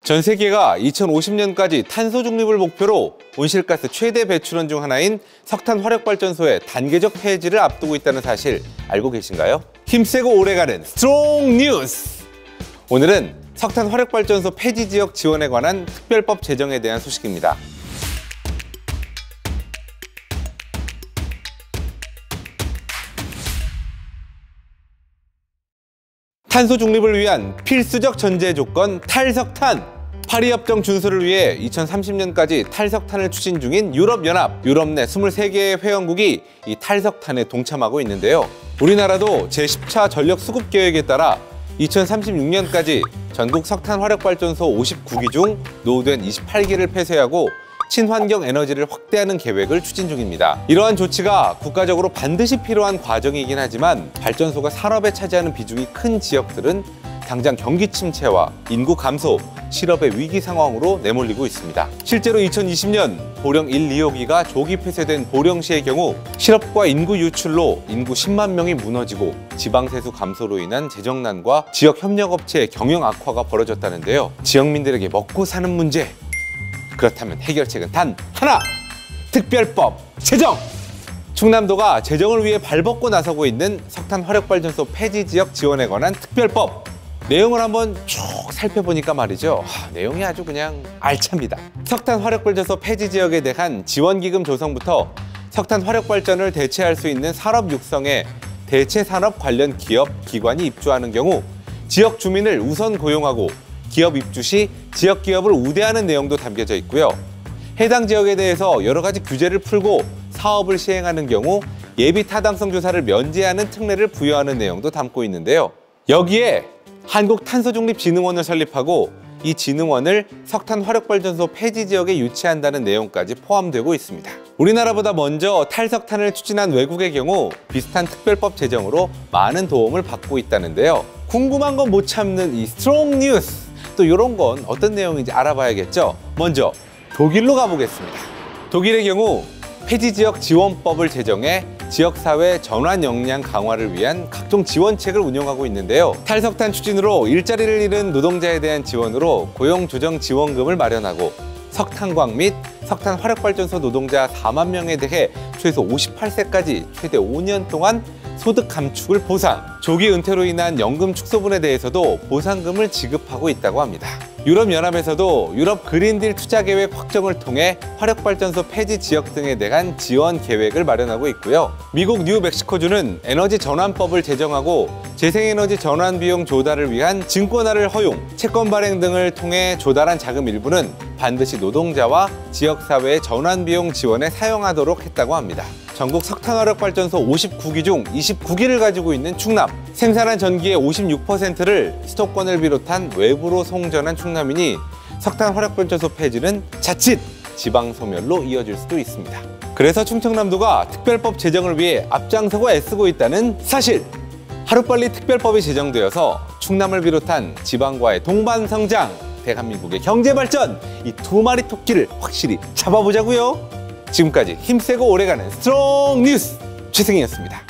전 세계가 2050년까지 탄소 중립을 목표로 온실가스 최대 배출원 중 하나인 석탄 화력발전소의 단계적 폐지를 앞두고 있다는 사실 알고 계신가요? 힘세고 오래가는 스트롱 뉴스! 오늘은 석탄 화력발전소 폐지 지역 지원에 관한 특별법 제정에 대한 소식입니다. 탄소 중립을 위한 필수적 전제 조건 탈석탄! 파리협정 준수를 위해 2030년까지 탈석탄을 추진 중인 유럽연합, 유럽 내 23개의 회원국이 이 탈석탄에 동참하고 있는데요. 우리나라도 제10차 전력수급계획에 따라 2036년까지 전국 석탄 화력발전소 59기 중 노후된 28기를 폐쇄하고 친환경 에너지를 확대하는 계획을 추진 중입니다. 이러한 조치가 국가적으로 반드시 필요한 과정이긴 하지만 발전소가 산업에 차지하는 비중이 큰 지역들은 당장 경기 침체와 인구 감소, 실업의 위기 상황으로 내몰리고 있습니다. 실제로 2020년 보령 1, 2호기가 조기 폐쇄된 보령시의 경우 실업과 인구 유출로 인구 10만 명이 무너지고 지방세수 감소로 인한 재정난과 지역협력업체의 경영 악화가 벌어졌다는데요. 지역민들에게 먹고 사는 문제, 그렇다면 해결책은 단 하나! 특별법 제정! 충남도가 제정을 위해 발벗고 나서고 있는 석탄 화력발전소 폐지 지역 지원에 관한 특별법. 내용을 한번 쭉 살펴보니까 말이죠. 내용이 아주 그냥 알찹니다. 석탄 화력발전소 폐지 지역에 대한 지원기금 조성부터 석탄 화력발전을 대체할 수 있는 산업 육성에 대체산업 관련 기업, 기관이 입주하는 경우 지역 주민을 우선 고용하고 기업 입주 시 지역 기업을 우대하는 내용도 담겨져 있고요. 해당 지역에 대해서 여러 가지 규제를 풀고 사업을 시행하는 경우 예비 타당성 조사를 면제하는 특례를 부여하는 내용도 담고 있는데요. 여기에 한국탄소중립진흥원을 설립하고 이 진흥원을 석탄 화력발전소 폐지 지역에 유치한다는 내용까지 포함되고 있습니다. 우리나라보다 먼저 탈석탄을 추진한 외국의 경우 비슷한 특별법 제정으로 많은 도움을 받고 있다는데요. 궁금한 건 못 참는 이 스트롱 뉴스! 또 이런 건 어떤 내용인지 알아봐야겠죠? 먼저 독일로 가보겠습니다. 독일의 경우 폐지지역 지원법을 제정해 지역사회 전환 역량 강화를 위한 각종 지원책을 운영하고 있는데요. 탈석탄 추진으로 일자리를 잃은 노동자에 대한 지원으로 고용조정지원금을 마련하고 석탄광 및 석탄 화력발전소 노동자 4만 명에 대해 최소 58세까지 최대 5년 동안 소득 감축을 보상, 조기 은퇴로 인한 연금 축소분에 대해서도 보상금을 지급하고 있다고 합니다. 유럽연합에서도 유럽 그린딜 투자계획 확정을 통해 화력발전소 폐지 지역 등에 대한 지원 계획을 마련하고 있고요. 미국 뉴멕시코주는 에너지 전환법을 제정하고 재생에너지 전환 비용 조달을 위한 증권화를 허용, 채권 발행 등을 통해 조달한 자금 일부는 반드시 노동자와 지역사회의 전환 비용 지원에 사용하도록 했다고 합니다. 전국 석탄화력발전소 59기 중 29기를 가지고 있는 충남. 생산한 전기의 56%를 수도권을 비롯한 외부로 송전한 충남이니 석탄 화력발전소 폐지는 자칫 지방 소멸로 이어질 수도 있습니다. 그래서 충청남도가 특별법 제정을 위해 앞장서고 애쓰고 있다는 사실! 하루빨리 특별법이 제정되어서 충남을 비롯한 지방과의 동반 성장, 대한민국의 경제 발전, 이 두 마리 토끼를 확실히 잡아보자고요. 지금까지 힘세고 오래가는 스트롱 뉴스 최승희였습니다.